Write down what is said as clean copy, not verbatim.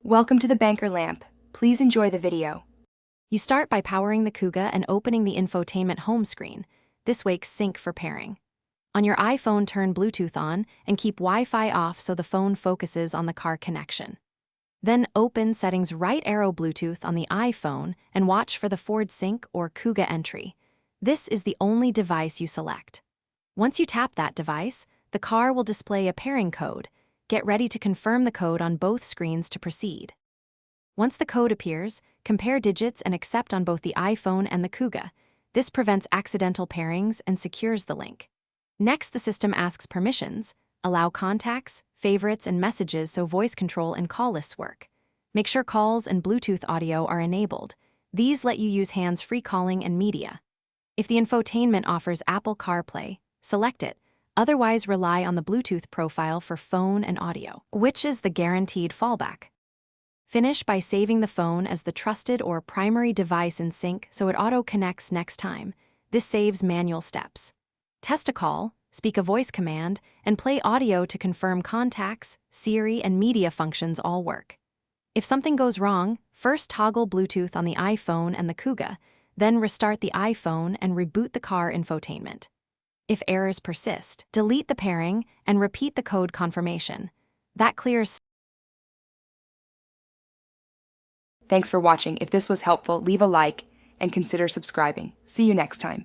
Welcome to the Banker Lamp. Please enjoy the video. You start by powering the Kuga and opening the infotainment home screen. This wakes Sync for pairing. On your iPhone, turn Bluetooth on and keep Wi-Fi off so the phone focuses on the car connection. Then open Settings right arrow Bluetooth on the iPhone and watch for the Ford Sync or Kuga entry. This is the only device you select. Once you tap that device, the car will display a pairing code. Get ready to confirm the code on both screens to proceed. Once the code appears, compare digits and accept on both the iPhone and the Kuga. This prevents accidental pairings and secures the link. Next, the system asks permissions. Allow contacts, favorites, and messages so voice control and call lists work. Make sure calls and Bluetooth audio are enabled. These let you use hands-free calling and media. If the infotainment offers Apple CarPlay, select it. Otherwise, rely on the Bluetooth profile for phone and audio, which is the guaranteed fallback. Finish by saving the phone as the trusted or primary device in Sync so it auto-connects next time. This saves manual steps. Test a call, speak a voice command, and play audio to confirm contacts, Siri, and media functions all work. If something goes wrong, first toggle Bluetooth on the iPhone and the Kuga, then restart the iPhone and reboot the car infotainment. If errors persist, delete the pairing and repeat the code confirmation. That clears. Thanks for watching. If this was helpful, leave a like and consider subscribing. See you next time.